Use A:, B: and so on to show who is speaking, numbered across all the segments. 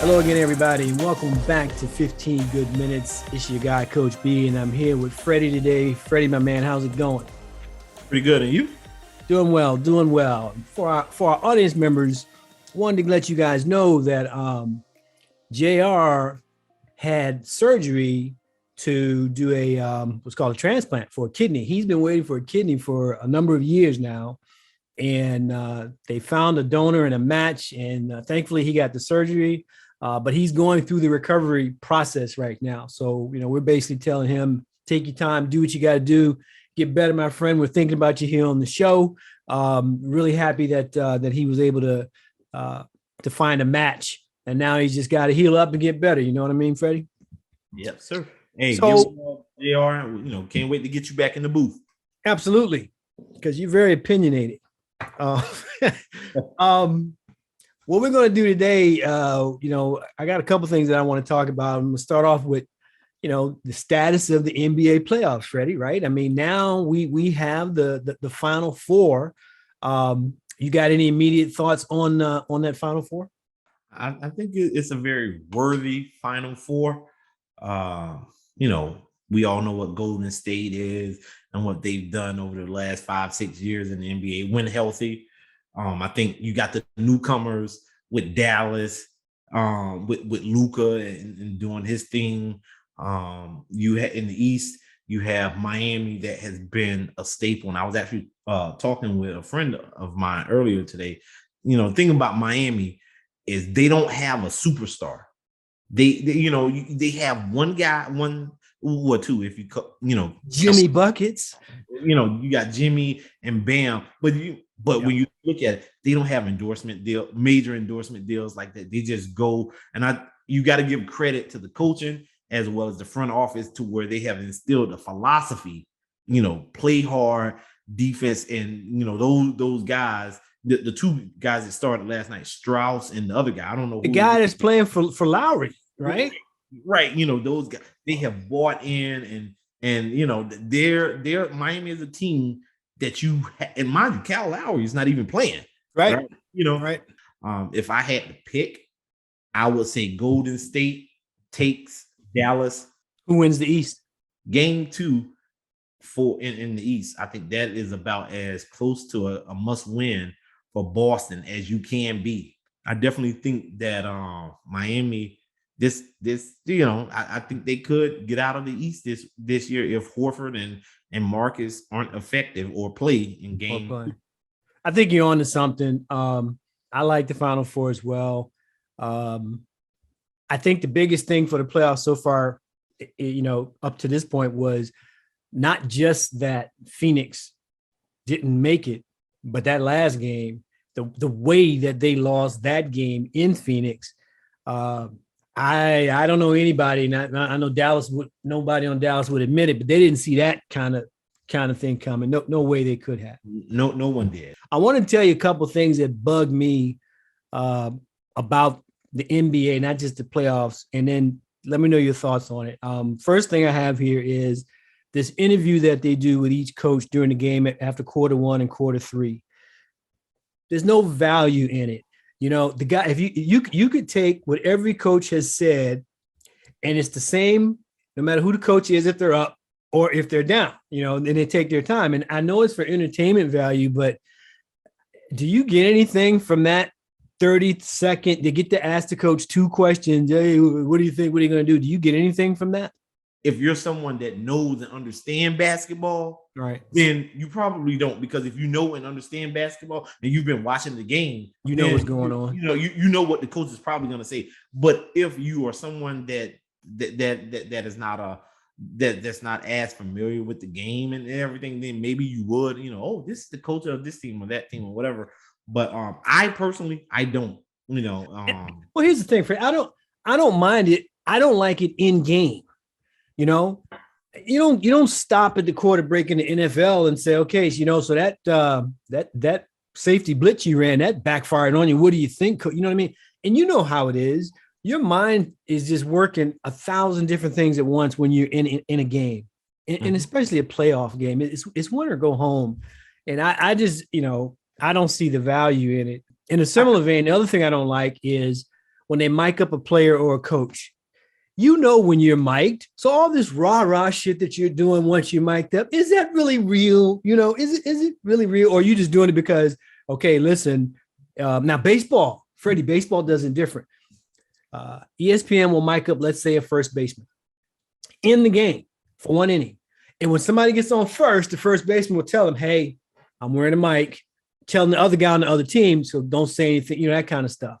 A: Hello again, everybody. Welcome back to 15 Good Minutes. It's your guy, Coach B, and I'm here with Freddie today. Freddie, my man, how's it going?
B: Pretty good. And you?
A: Doing well, doing well. For our audience members, wanted to let you guys know that JR had surgery to do a what's called a transplant for a kidney. He's been waiting for a kidney for a number of years now, and they found a donor and a match, and thankfully he got the surgery. But he's going through the recovery process right now. So, we're basically telling him, take your time, do what you got to do, get better, my friend. We're thinking about you here on the show. Really happy that he was able to find a match, and now he's just got to heal up and get better. You know what I mean, Freddie?
B: Yep, sir. Hey,
A: so
B: JR, can't wait to get you back in the booth.
A: Absolutely, because you're very opinionated. What we're going to do today, I got a couple things that I want to talk about. I'm going to start off with, the status of the NBA playoffs, Freddie, right? I mean, now we have the Final Four. You got any immediate thoughts on that Final Four?
B: I think it's a very worthy Final Four. We all know what Golden State is and what they've done over the last 5-6 years in the NBA when healthy. I think you got the newcomers with Dallas, with Luka and doing his thing. You in the East, you have Miami that has been a staple. And I was actually talking with a friend of mine earlier today. The thing about Miami is they don't have a superstar. They have one guy, one or two, if
A: Jimmy buckets.
B: You got Jimmy and Bam, but when you look at it, they don't have major endorsement deals like that. They just go, and you got to give credit to the coaching as well as the front office to where they have instilled a philosophy, play hard defense, and those guys, the two guys that started last night, Strauss and the other guy, I don't know
A: the guy that's playing for Lowry, right?
B: Right, those guys, they have bought in, and they're Miami is a team that and mind you, Kyle Lowry is not even playing,
A: right?
B: Right. If I had to pick, I would say Golden State takes Dallas.
A: Who wins the East?
B: Game 2 in the East. I think that is about as close to a must win for Boston as you can be. I definitely think that Miami. I think they could get out of the East this year if Horford and Marcus aren't effective or play in game.
A: I think you're on to something. I like the Final Four as well. I think the biggest thing for the playoffs so far, up to this point, was not just that Phoenix didn't make it, but that last game, the way that they lost that game in Phoenix. I don't know anybody. I know nobody on Dallas would admit it, but they didn't see that kind of thing coming. No way they could have.
B: No one did.
A: I want to tell you a couple of things that bug me about the NBA, not just the playoffs, and then let me know your thoughts on it. First thing I have here is this interview that they do with each coach during the game after quarter 1 and quarter 3. There's no value in it. The guy, if you could take what every coach has said, and it's the same, no matter who the coach is, if they're up or if they're down, and they take their time. And I know it's for entertainment value, but do you get anything from that 30-second? They get to ask the coach 2 questions. Hey, what do you think? What are you going to do? Do you get anything from that?
B: If you're someone that knows and understands basketball,
A: right,
B: then you probably don't, because if you know and understand basketball and you've been watching the game,
A: you know what's going on.
B: You know what the coach is probably going to say. But if you are someone that is not that's not as familiar with the game and everything, then maybe you would, this is the coach of this team or that team or whatever. But I personally, I don't.
A: Well, here's the thing, Fred. I don't mind it. I don't like it in game. You don't stop at the quarter break in the NFL and say, okay, so that safety blitz you ran, that backfired on you. What do you think? You know what I mean? And you know how it is. Your mind is just working 1,000 different things at once when you're in a game, and especially a playoff game. It's win or go home. And I just, I don't see the value in it. In a similar vein, the other thing I don't like is when they mic up a player or a coach. You know when you're mic'd. So all this rah-rah shit that you're doing once you're mic'd up, is that really real? Is it really real? Or are you just doing it because, okay, listen, now baseball, Freddie, baseball does it different. ESPN will mic up, let's say, a first baseman in the game for 1 inning. And when somebody gets on first, the first baseman will tell them, hey, I'm wearing a mic, telling the other guy on the other team, so don't say anything, that kind of stuff.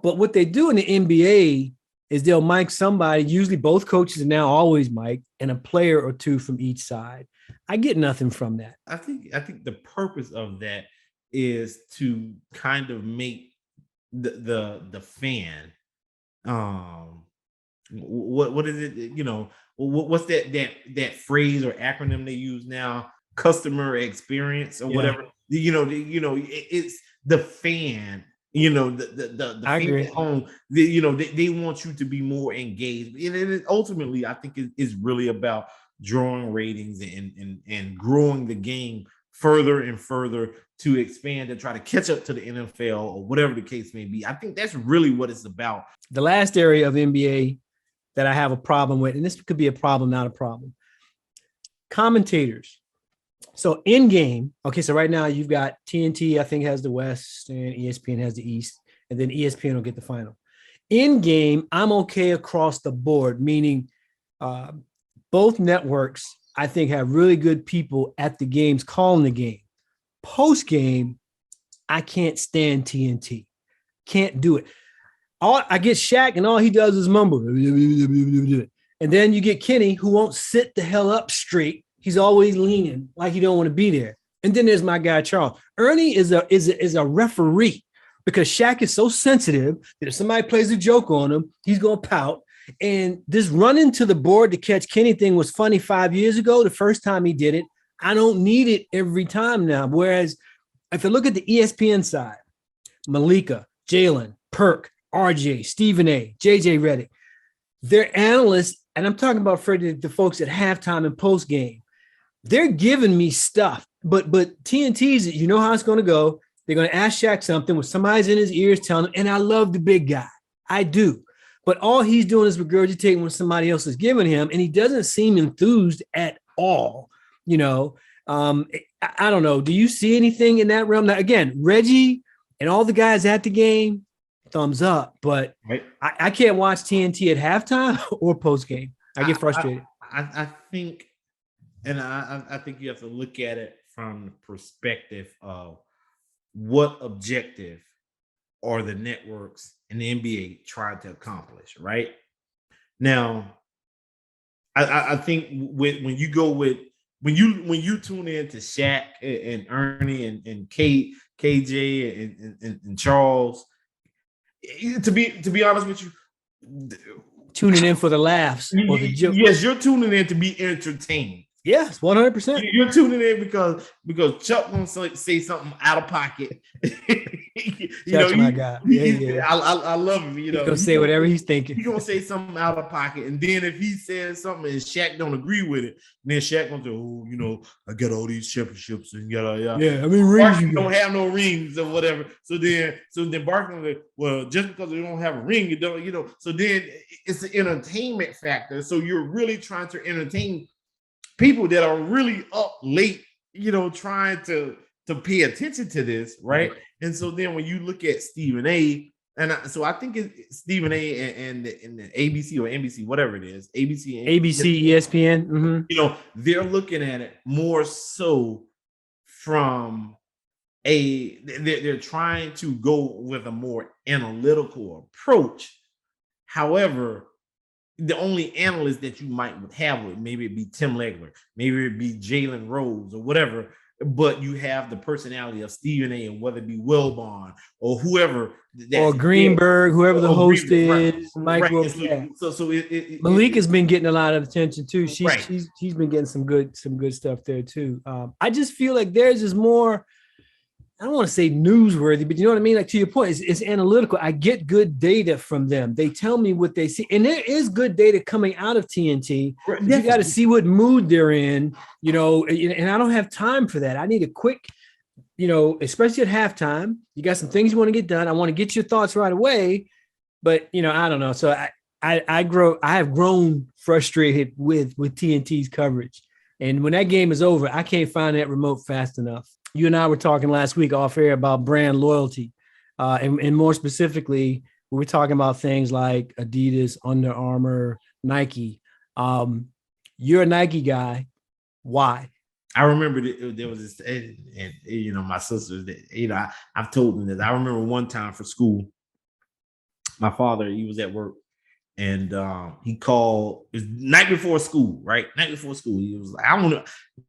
A: But what they do in the NBA is they'll mic somebody, usually both coaches are now always mic, and a player or two from each side. I get nothing from that.
B: I think the purpose of that is to kind of make the fan what is it, what's that phrase or acronym they use now, customer experience or whatever, it's the fan, the
A: I
B: fan
A: agree.
B: at home, they want you to be more engaged, and ultimately I think it's really about drawing ratings and growing the game further and further to expand and try to catch up to the NFL or whatever the case may be. I think that's really what it's about.
A: The last area of NBA that I have a problem with, and this could be a problem, not a problem, commentators. So in game, okay, so right now you've got TNT, I think, has the West, and ESPN has the East, and then ESPN will get the final. In game, I'm okay across the board, meaning both networks, I think, have really good people at the games calling the game. Post game, I can't stand TNT. Can't do it. I get Shaq, and all he does is mumble. And then you get Kenny, who won't sit the hell up straight. He's always leaning like he don't want to be there. And then there's my guy Charles. Ernie is a referee, because Shaq is so sensitive that if somebody plays a joke on him, he's gonna pout. And this running to the board to catch Kenny thing was funny 5 years ago, the first time he did it. I don't need it every time now. Whereas if I look at the ESPN side, Malika, Jalen, Perk, RJ, Stephen A, JJ Redick, they're analysts, and I'm talking about Freddie, the folks at halftime and post game. They're giving me stuff, but TNT's, you know how it's going to go. They're going to ask Shaq something with somebody's in his ears telling him, and I love the big guy. I do. But all he's doing is regurgitating what somebody else is giving him, and he doesn't seem enthused at all. I don't know. Do you see anything in that realm? Now, again, Reggie and all the guys at the game, thumbs up, but right. I can't watch TNT at halftime or post game. I get frustrated.
B: I think, and I think you have to look at it from the perspective of what objective are the networks and the NBA trying to accomplish, right? Now, I think when you go with when you tune in to Shaq and Ernie and KJ and Charles, to be honest with you,
A: tuning in for the laughs or the joke.
B: Yes, you're tuning in to be entertained.
A: Yes, 100%.
B: You're tuning in because Chuck won't say something out of pocket.
A: My guy. Yeah.
B: I love him.
A: He's gonna say whatever he's thinking.
B: He's gonna say something out of pocket, and then if he says something and Shaq don't agree with it, then Shaq gonna say, I got all these championships and yada yada.
A: Yeah, I mean, rings. You
B: don't have no rings or whatever. So then Barkley like, well, just because you don't have a ring, you don't. So then it's an entertainment factor. So you're really trying to entertain people that are really up late, trying to pay attention to this, right? And so then when you look at Stephen A, so I think it's Stephen A and the ABC or NBC, whatever it is,
A: ABC, ESPN,
B: mm-hmm. They're looking at it more so from they're trying to go with a more analytical approach. However, the only analyst that you might have with, maybe it be Tim Legler, maybe it be Jalen Rose or whatever, but you have the personality of Stephen A, and whether it be Wilbon or whoever,
A: or Greenberg, whoever the host is, Michael.
B: Right. So
A: Malik has been getting a lot of attention too. She's been getting some good stuff there too. I just feel like theirs is more, I don't want to say newsworthy, but you know what I mean? Like, to your point, it's analytical. I get good data from them. They tell me what they see. And there is good data coming out of TNT. Right. You got to see what mood they're in, and I don't have time for that. I need a quick, especially at halftime. You got some things you want to get done. I want to get your thoughts right away. but I don't know. So I have grown frustrated with TNT's coverage. And when that game is over, I can't find that remote fast enough. You and I were talking last week off air about brand loyalty. And more specifically, we were talking about things like Adidas, Under Armour, Nike. You're a Nike guy. Why?
B: I remember there was this, and my sisters, I've told them this. I remember one time for school, my father, he was at work, and he called. It was night before school, right? Night before school, he was like, I don't know,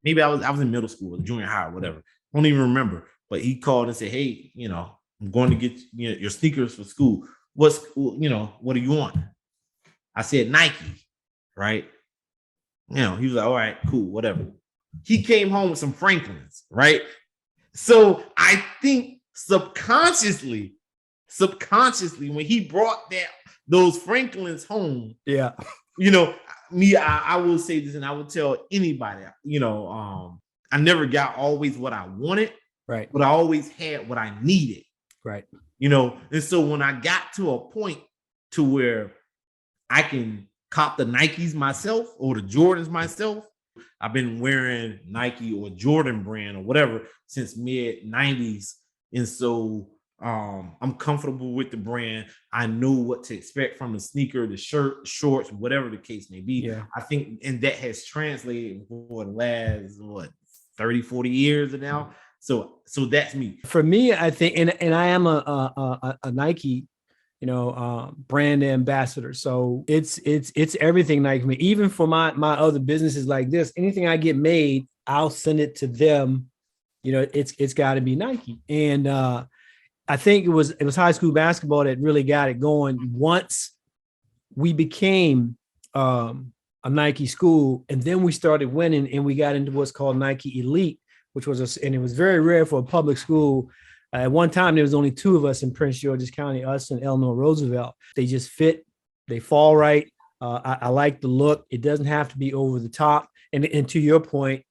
B: maybe I was in middle school, junior high, whatever. I don't even remember. But he called and said, "Hey, I'm going to get your sneakers for school. What do you want?" I said Nike, right? He was like, "All right, cool, whatever." He came home with some Franklins, right? So I think subconsciously, when he brought those Franklins home,
A: yeah,
B: I will say this, and I will tell anybody, I never got always what I wanted,
A: right?
B: But I always had what I needed,
A: right?
B: And so when I got to a point to where I can cop the Nikes myself or the Jordans myself, I've been wearing Nike or Jordan brand or whatever since mid 90s. And so I'm comfortable with the brand. I know what to expect from the sneaker, the shirt, shorts, whatever the case may be.
A: Yeah.
B: I think, and that has translated for the last, 30, 40 years now. So that's me.
A: For me, I think, and I am a Nike, brand ambassador. So it's everything Nike for me. Even for my other businesses like this, anything I get made, I'll send it to them. It's got to be Nike. And I think it was high school basketball that really got it going. Once we became a Nike school, and then we started winning, and we got into what's called Nike Elite, which was and it was very rare for a public school. At one time, there was only two of us in Prince George's County, us and Eleanor Roosevelt. They just fit, they fall right. I like the look. It doesn't have to be over the top. And to your point,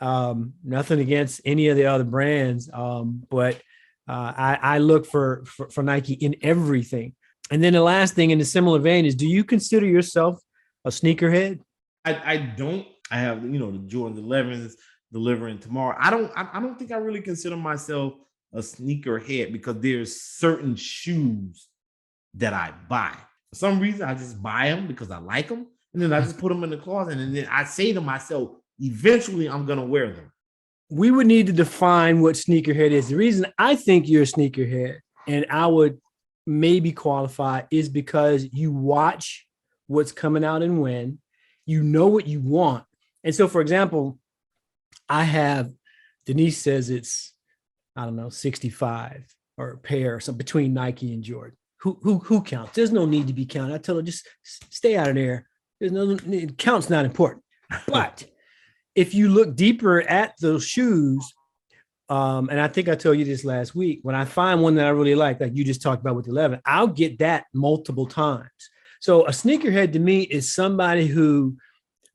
A: nothing against any of the other brands, but I look for Nike in everything. And then the last thing in a similar vein is, do you consider yourself a sneakerhead?
B: I don't. I have the Jordan 11s delivering tomorrow. I don't think I really consider myself a sneakerhead because there's certain shoes that I buy. For some reason, I just buy them because I like them, and then I just put them in the closet, and then I say to myself, eventually, I'm gonna wear them.
A: We would need to define what sneakerhead is. The reason I think you're a sneakerhead, and I would maybe qualify, is because you watch what's coming out and when, you know what you want. And so, for example, Denise says it's, I don't know, 65 or a pair or something between Nike and Jordan. Who counts? There's no need to be counted. I tell her, just stay out of there. Count's not important. But if you look deeper at those shoes, and I think I told you this last week, when I find one that I really like you just talked about with the 11, I'll get that multiple times. So a sneakerhead to me is somebody who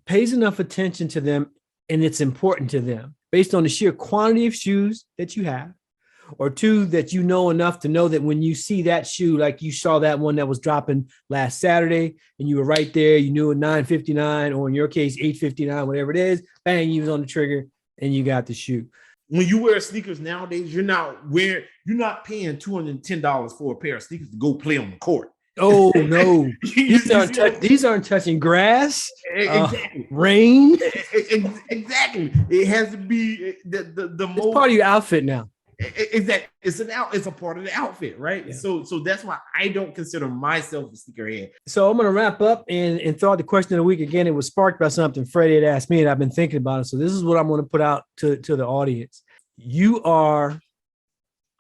A: pays enough attention to them, and it's important to them based on the sheer quantity of shoes that you have, or two, that you know enough to know that when you see that shoe, like you saw that one that was dropping last Saturday and you were right there, you knew at 9:59, or in your case, 8:59, whatever it is, bang, you was on the trigger and you got the shoe.
B: When you wear sneakers nowadays, you're not paying $210 for a pair of sneakers to go play on the court.
A: Oh no, these aren't touching grass, exactly. Rain.
B: Exactly. It has to be the most
A: part of your outfit now.
B: Exactly. It's a part of the outfit, right? Yeah. So that's why I don't consider myself a sneakerhead.
A: So I'm going to wrap up and throw out the question of the week again. It was sparked by something Freddie had asked me, and I've been thinking about it. So this is what I'm going to put out to the audience. You are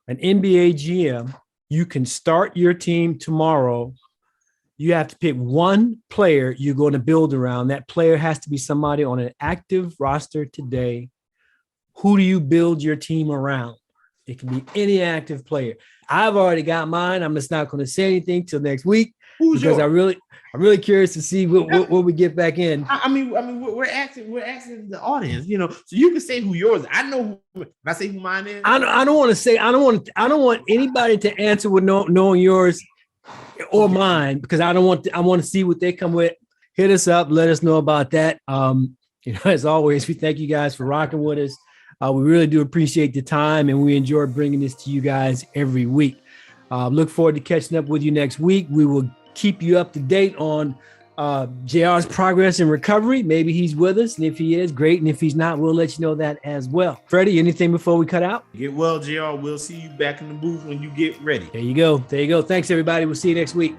A: an NBA GM. You can start your team tomorrow. You have to pick one player you're going to build around. That player has to be somebody on an active roster today. Who do you build your team around? It can be any active player. I've already got mine. I'm just not going to say anything till next week because I'm really curious to see what we get back in.
B: I mean, we're asking the audience, so you can say who yours is. I know who. Can I say who mine is?
A: I don't want to say. I don't want anybody to answer with knowing yours. or
B: Okay.
A: mine, because I want to see what they come with. Hit us up, let us know about that. As always, we thank you guys for rocking with us. We really do appreciate the time, and we enjoy bringing this to you guys every week. Look forward to catching up with you next week. We will keep you up to date on JR's progress and recovery. Maybe he's with us, and if he is, great. And if he's not, we'll let you know that as well. Freddie, anything before we cut out?
B: Get well, JR. We'll see you back in the booth when you get ready.
A: There you go. There you go. Thanks, everybody. We'll see you next week.